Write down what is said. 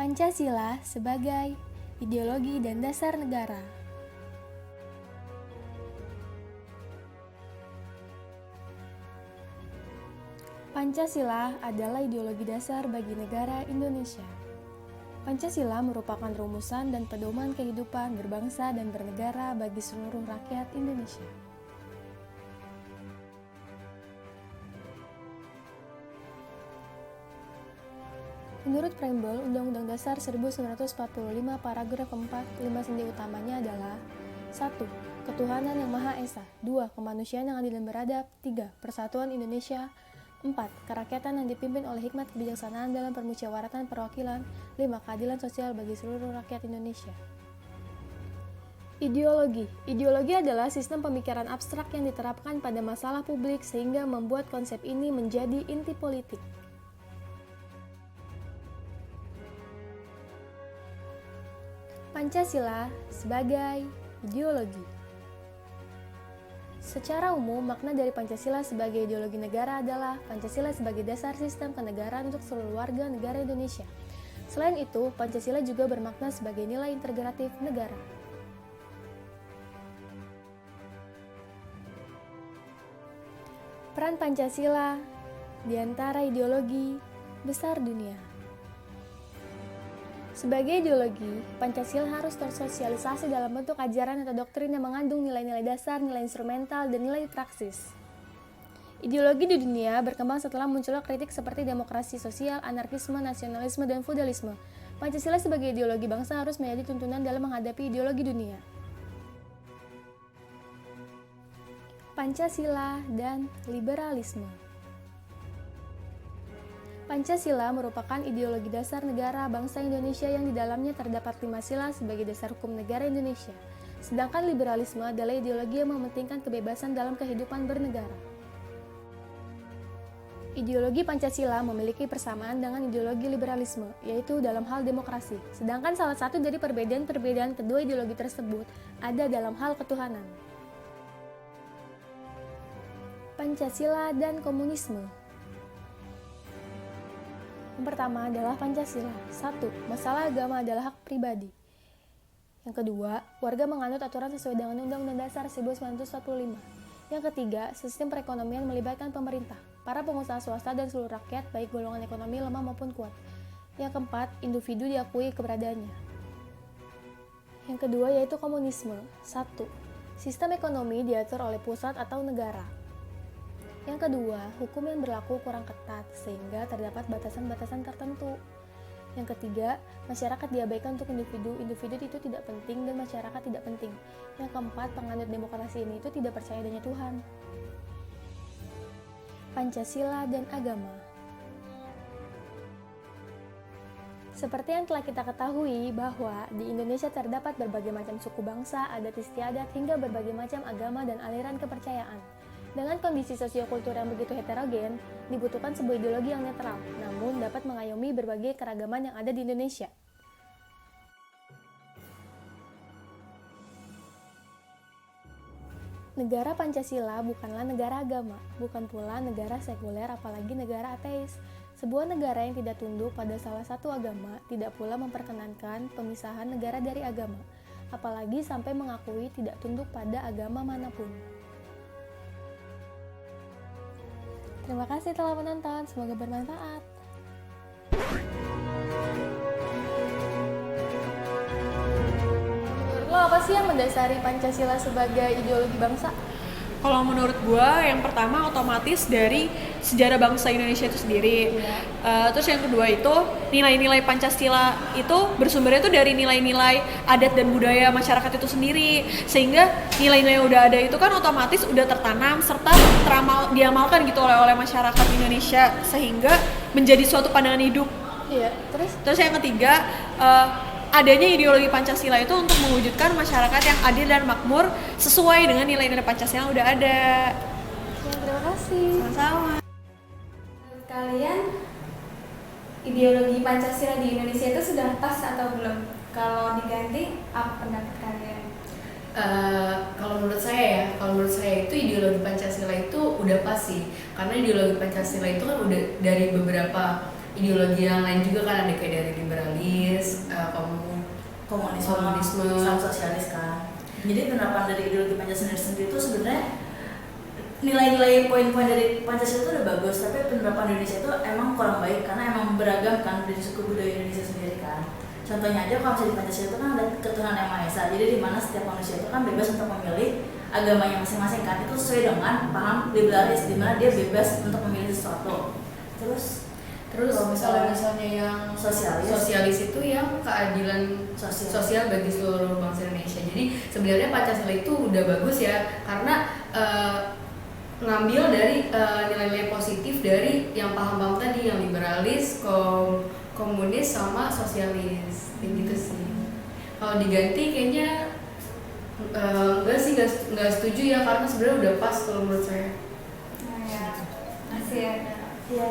Pancasila sebagai ideologi dan dasar negara. Pancasila adalah ideologi dasar bagi negara Indonesia. Pancasila merupakan rumusan dan pedoman kehidupan berbangsa dan bernegara bagi seluruh rakyat Indonesia. Menurut preambel Undang-Undang Dasar 1945 paragraf keempat, 5 sendi utamanya adalah 1. Ketuhanan yang Maha Esa. 2. Kemanusiaan yang adil dan beradab. 3. Persatuan Indonesia. 4. Kerakyatan yang dipimpin oleh hikmat kebijaksanaan dalam permusyawaratan perwakilan. 5. Keadilan sosial bagi seluruh rakyat Indonesia. Ideologi. Ideologi adalah sistem pemikiran abstrak yang diterapkan pada masalah publik sehingga membuat konsep ini menjadi inti politik. Pancasila sebagai ideologi. Secara umum, makna dari Pancasila sebagai ideologi negara adalah Pancasila sebagai dasar sistem kenegaraan untuk seluruh warga negara Indonesia. Selain itu, Pancasila juga bermakna sebagai nilai integratif negara. Peran Pancasila di antara ideologi besar dunia. Sebagai ideologi, Pancasila harus tersosialisasi dalam bentuk ajaran atau doktrin yang mengandung nilai-nilai dasar, nilai instrumental, dan nilai praksis. Ideologi di dunia berkembang setelah munculnya kritik seperti demokrasi sosial, anarkisme, nasionalisme, dan feudalisme. Pancasila sebagai ideologi bangsa harus menjadi tuntunan dalam menghadapi ideologi dunia. Pancasila dan liberalisme. Pancasila merupakan ideologi dasar negara bangsa Indonesia yang di dalamnya terdapat 5 sila sebagai dasar hukum negara Indonesia. Sedangkan liberalisme adalah ideologi yang mementingkan kebebasan dalam kehidupan bernegara. Ideologi Pancasila memiliki persamaan dengan ideologi liberalisme, yaitu dalam hal demokrasi. Sedangkan salah satu dari perbedaan-perbedaan kedua ideologi tersebut ada dalam hal ketuhanan. Pancasila dan komunisme. Yang pertama adalah Pancasila. 1. Masalah agama adalah hak pribadi. Yang kedua, warga menganut aturan sesuai dengan Undang-Undang Dasar 1945. Yang ketiga, sistem perekonomian melibatkan pemerintah, para pengusaha swasta dan seluruh rakyat, baik golongan ekonomi lemah maupun kuat. Yang keempat, individu diakui keberadaannya. Yang kedua yaitu komunisme. 1. Sistem ekonomi diatur oleh pusat atau negara. Yang kedua, hukum yang berlaku kurang ketat sehingga terdapat batasan-batasan tertentu. Yang ketiga, masyarakat diabaikan untuk individu. Individu itu tidak penting dan masyarakat tidak penting. Yang keempat, penganut demokrasi ini itu tidak percaya adanya Tuhan. Pancasila dan agama. Seperti yang telah kita ketahui bahwa di Indonesia terdapat berbagai macam suku bangsa, adat istiadat, hingga berbagai macam agama dan aliran kepercayaan. Dengan kondisi sosiokultur yang begitu heterogen, dibutuhkan sebuah ideologi yang netral, namun dapat mengayomi berbagai keragaman yang ada di Indonesia. Negara Pancasila bukanlah negara agama, bukan pula negara sekuler apalagi negara ateis. Sebuah negara yang tidak tunduk pada salah satu agama tidak pula memperkenankan pemisahan negara dari agama, apalagi sampai mengakui tidak tunduk pada agama manapun. Terima kasih telah menonton, semoga bermanfaat. Menurut lo apa sih yang mendasari Pancasila sebagai ideologi bangsa? Kalau menurut gue, yang pertama otomatis dari sejarah bangsa Indonesia itu sendiri. Terus yang kedua itu nilai-nilai Pancasila itu bersumbernya itu dari nilai-nilai adat dan budaya masyarakat itu sendiri. Sehingga nilai-nilai yang udah ada itu kan otomatis udah tertanam serta diamalkan gitu oleh masyarakat Indonesia sehingga menjadi suatu pandangan hidup. Iya, terus yang ketiga adanya ideologi Pancasila itu untuk mewujudkan masyarakat yang adil dan makmur sesuai dengan nilai-nilai Pancasila yang udah ada. Ya, terima kasih. Sama-sama. Menurut kalian, ideologi Pancasila di Indonesia itu sudah pas atau belum? Kalau diganti, apa pendapat kalian? Kalau menurut saya itu ideologi Pancasila itu udah pas sih, karena ideologi Pancasila itu kan udah dari beberapa ideologi yang lain juga kan, ada kayak dari liberalis, komunisme, sama sosialis kan. Jadi penerapan dari ideologi Pancasila sendiri itu sebenarnya nilai-nilai poin-poin dari Pancasila itu udah bagus, tapi penerapan di Indonesia itu emang kurang baik karena emang beragam kan dari suku budaya Indonesia sendiri kan. Contohnya aja kalau misalnya di Pancasila itu kan ada ketuhanan yang maha esa, jadi di mana setiap manusia itu kan bebas untuk memilih agamanya masing-masing kan, itu sesuai dengan paham liberalis di mana dia bebas untuk memilih sesuatu. Terus Kalau misalnya yang sosialis itu yang keadilan sosial bagi seluruh bangsa Indonesia. Jadi sebenarnya Pancasila itu udah bagus ya, karena ngambil dari nilai-nilai positif dari yang paham-paham tadi, yang liberalis, komunis sama sosialis, kayak gitu sih. Kalau diganti kayaknya nggak setuju ya, karena sebenarnya udah pas kalau menurut saya. Nah ya, masih ada. ya